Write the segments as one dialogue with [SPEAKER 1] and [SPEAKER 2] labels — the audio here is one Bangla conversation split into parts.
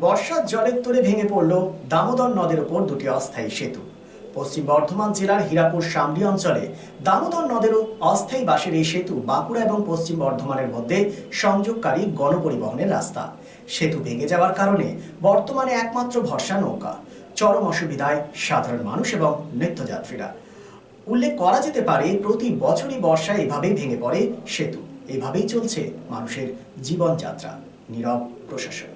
[SPEAKER 1] বর্ষার জলের তোড়ে ভেঙে পড়ল দামোদর নদের ওপর দুটি অস্থায়ী সেতু। পশ্চিম বর্ধমান জেলার হীরাপুর শামলি অঞ্চলে দামোদর নদের অস্থায়ী বাঁশের এই সেতু বাঁকুড়া এবং পশ্চিম বর্ধমানের মধ্যে সংযোগকারী গণপরিবহনের রাস্তা। সেতু ভেঙে যাওয়ার কারণে বর্তমানে একমাত্র ভরসা নৌকা। চরম অসুবিধায় সাধারণ মানুষ এবং নিত্যযাত্রীরা। উল্লেখ করা যেতে পারে, প্রতি বছরই বর্ষায় এভাবেই ভেঙে পড়ে সেতু। এভাবেই চলছে মানুষের জীবনযাত্রা। নীরব প্রশাসন।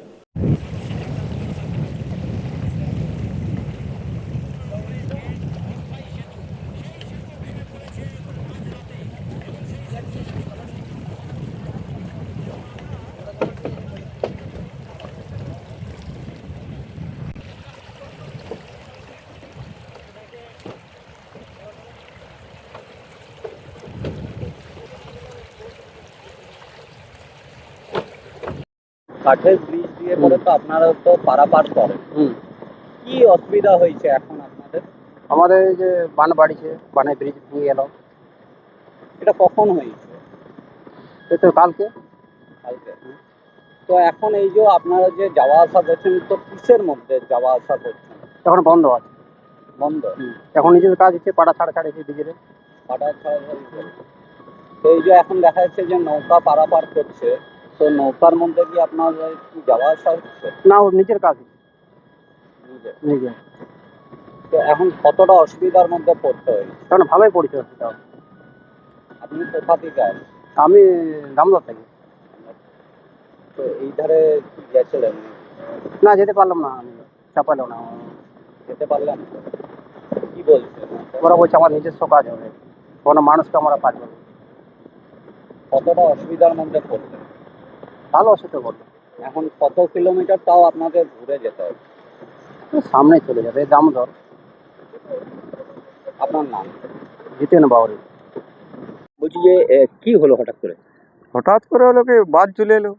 [SPEAKER 2] কাঠের ব্রিজ দিয়ে পরে তো আপনারা তো পারাপার করেন, কি অসুবিধা হয়েছে এখন আপনাদের?
[SPEAKER 3] আমাদের এই যে বান বাড়িছে, বানে ব্রিজ ভেঙে গেল।
[SPEAKER 2] এটা কখন হয়েছে?
[SPEAKER 3] এই তো কালকে।
[SPEAKER 2] তো এখন এই যে আপনারা যে যাওয়া আসা করছেন, তো কিসের মধ্যে যাওয়া আসা করছেন?
[SPEAKER 3] এখন বন্ধ আছে।
[SPEAKER 2] বন্ধ?
[SPEAKER 3] এখন নিজের কাজ হচ্ছে, পাড়া ছাড়া ছাড়া ডিজেলে
[SPEAKER 2] পাটা ছাড়াছাড়ি করছে। তো এই যে এখন দেখা যাচ্ছে যে নৌকা পারাপার করছে, তো নৌকার মধ্যে কি আপনাদের কি যাওয়া আসা হচ্ছে?
[SPEAKER 3] না, ওর নিজের কাজ নিজে।
[SPEAKER 2] তো এখন কতটা অসুবিধার মধ্যে পড়তে হয়েছে?
[SPEAKER 3] এখন ভালোই পড়ছে অসুবিধা।
[SPEAKER 2] আপনি কোথা থেকে আসেন?
[SPEAKER 3] আমি দামোদর থাকি।
[SPEAKER 2] তো এই ধারে কি গেছিলেন?
[SPEAKER 3] না, যেতে পারলাম না, আমি চাপালো না।
[SPEAKER 2] যেতে পারলেন না? কি বলছেন?
[SPEAKER 3] ওরা বলছে আমার নিজস্ব কাজ হবে, কোনো মানুষকে আমরা কাজ করবো।
[SPEAKER 2] কতটা অসুবিধার মধ্যে পড়লেন?
[SPEAKER 3] ভালো অসুবিধা বললো।
[SPEAKER 2] এখন কত কিলোমিটার তাও আপনাকে ঘুরে যেতে হবে?
[SPEAKER 3] সামনে চলে যাবে দামোদর।
[SPEAKER 2] আপনার নাম?
[SPEAKER 3] জিতেন বাউরি।
[SPEAKER 2] বলছি যে কি হলো হঠাৎ করে?
[SPEAKER 4] হঠাৎ করে হলো কি, বাঁধ চলে এলো।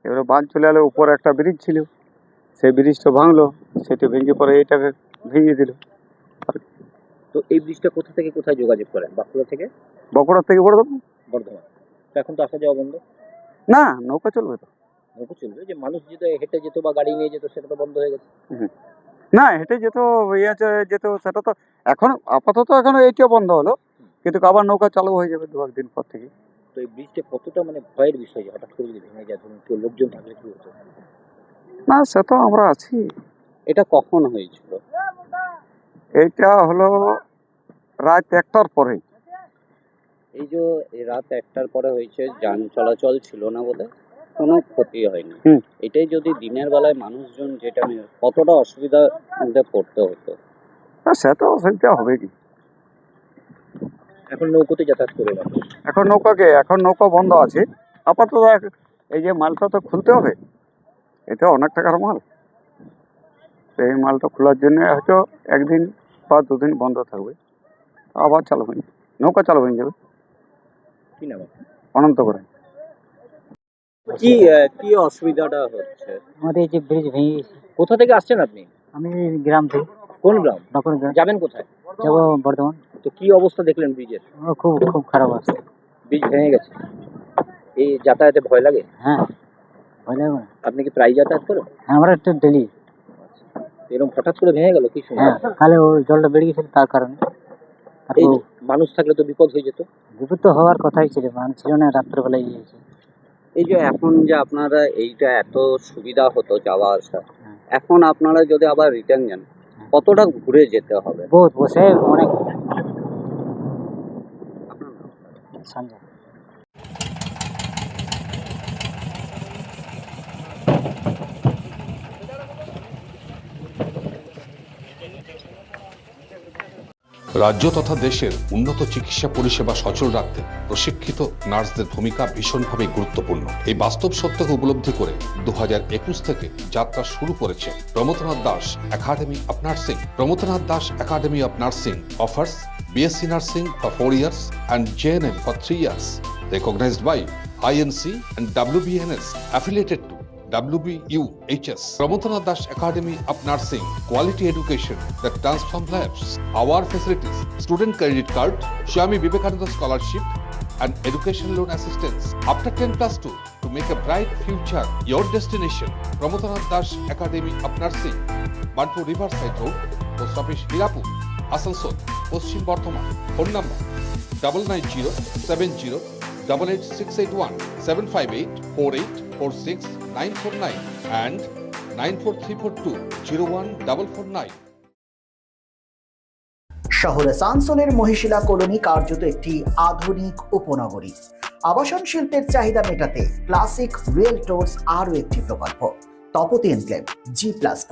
[SPEAKER 4] এবারে বাঁধ চলে এলো, উপরে একটা ব্রিজ ছিল, সেই ব্রিজটা ভাঙলো, সেটা ভেঙে পরে এইটাকে ভেঙে দিল।
[SPEAKER 2] তো এই ব্রিজটা কোথা থেকে কোথায় যোগাযোগ করেন? বাঁকুড়া থেকে
[SPEAKER 4] বগুড়া থেকে বর্ধমান।
[SPEAKER 2] বর্ধমান। তো এখন তো আসা যাওয়া বন্ধ?
[SPEAKER 4] না, নৌকা চলবে তো।
[SPEAKER 2] নৌকো চলবে, যে মানুষ যেতে হেঁটে যেত বা গাড়ি নিয়ে যেত সেটা তো বন্ধ হয়ে গেছে।
[SPEAKER 4] না, হেঁটে যেত, যেত, সেটা তো এখন আপাতত এখন এইটা বন্ধ হলো, কিন্তু আবার নৌকা চালু হয়ে যাবে দু একদিন পর থেকে।
[SPEAKER 2] তো এই ব্রিজটা কতটা মানে ভয়ের বিষয়, যে হঠাৎ করে যদি ভেঙে যায়, ধরুন কেউ লোকজন থাকলে কি হতো?
[SPEAKER 4] না, সে তো আমরা আছি।
[SPEAKER 2] এটা কখন হয়েছিল?
[SPEAKER 4] এইটা হলো রাত 1টার পরে।
[SPEAKER 2] এই যে এই রাত 1টার পরে হয়েছে, যান চলাচল ছিল না বলে কোনো ক্ষতি হয়নি। এটাই যদি দিনের বেলায় মানুষজন যেটা কতটা অসুবিধার মধ্যে পড়তে হতো।
[SPEAKER 4] সে তো অসুবিধা হবে কি।
[SPEAKER 2] এখন নৌকোতে যাতায়াত করে রাখে।
[SPEAKER 4] এখন নৌকা বন্ধ আছে আপাতত। এই যে মালটা তো খুলতে হবে, এটা অনেক টাকার মাল। তো এই মালটা খোলার জন্য হয়তো একদিন বা দুদিন বন্ধ থাকবে, আবার চালু হয়ে নৌকা চালু হয়ে যাবে।
[SPEAKER 2] কি নাম?
[SPEAKER 4] অনন্ত করে।
[SPEAKER 2] কি কি অসুবিধাটা হচ্ছে?
[SPEAKER 3] আমাদের এই যে ব্রিজ ভেঙে গেছে।
[SPEAKER 2] কোথা থেকে আসছেন আপনি?
[SPEAKER 3] আমি গ্রাম থেকে।
[SPEAKER 2] কোন গ্রাম?
[SPEAKER 3] বাঁকুড়া গ্রাম।
[SPEAKER 2] যাবেন কোথায়?
[SPEAKER 3] যাবো বর্ধমান।
[SPEAKER 2] তো কি অবস্থা দেখলেন ব্রিজের?
[SPEAKER 3] খুব খুব খারাপ অবস্থা।
[SPEAKER 2] ব্রিজ ভেঙে গেছে, এই যাতায়াতে ভয় লাগে?
[SPEAKER 3] হ্যাঁ, ভয় লাগবে না।
[SPEAKER 2] আপনি কি প্রায় যাতায়াত করেন?
[SPEAKER 3] হ্যাঁ, আমরা একটু ডেলি।
[SPEAKER 2] এরকম হঠাৎ করে ভেঙে গেল কি সময়?
[SPEAKER 3] হ্যাঁ, কালে ওই জলটা বেড়ে গেছিল, তার কারণে। আর
[SPEAKER 2] এই মানুষ থাকলে তো বিপদ হয়ে যেত।
[SPEAKER 3] বিপদ তো হওয়ার কথাই ছিল, মানুষ ছিল না, রাত্রেবেলায় গিয়েছে।
[SPEAKER 2] এই যে এখন যে আপনারা এইটা এত সুবিধা হতো যাওয়া আসা, এখন আপনারা যদি আবার রিটার্ন যান কতটা ঘুরে যেতে হবে?
[SPEAKER 3] বহুত বসে অনেক। সঞ্জয়।
[SPEAKER 5] রাজ্য তথা দেশের উন্নত চিকিৎসা পরিষেবা সচল রাখতে প্রশিক্ষিত নার্সদের ভূমিকা ভীষণভাবে গুরুত্বপূর্ণ। এই বাস্তব সত্যকে উপলব্ধি করে 2021 থেকে যাত্রা শুরু করেছে Pramathanath Das academy of nursing. Pramathanath Das academy of nursing offers BSc Nursing for 4 years and JNM for 3 years, recognized by INC and WBNS, affiliated to WBUHS. Pramodanath Das Academy of Nursing, quality education that transforms lives. Our facilities: student credit card, Swami Vivekananda scholarship, and education loan assistance. After 10+2 to make a bright future your destination. Pramodanath Das Academy of Nursing, Banpur Riverside Road, Post Office Hirapur, Asansol, Paschim Bardhaman. Phone number 9907088681 7584846 and 94342014449.
[SPEAKER 1] শহর আসানসোলের মহিশিলা কলোনি কার্যত একটি আধুনিক উপনগরী। আবাসন শিল্পের চাহিদা মেটাতে ক্লাসিক রিয়েলটরস আরও একটি প্রকল্প তপতি এনক্লেভ G+5।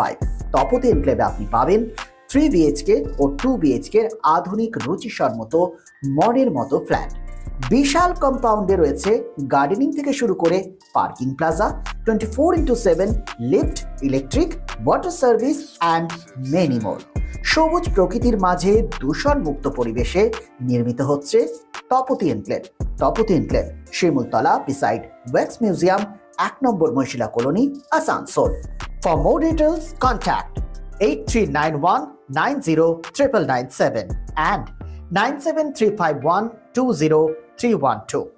[SPEAKER 1] তপতি এনক্লেভে আপনি পাবেন 3 BHK ও 2 BHK এর আধুনিক রুচিসম্মত মনের মতো ফ্ল্যাট। বিশাল কম্পাউন্ডে রয়েছে গার্ডেনিং থেকে শুরু করে parking plaza, 24x7 lift, electric, water service and many more. সবুজ প্রকৃতির মাঝে দূষণমুক্ত পরিবেশে নির্মিত হচ্ছে Tapati enclave. Tapati enclave Shimultala beside wax museum, 1 নম্বর Mahishila colony, Asansol. For more details contact 8391909997 and 9735120 312.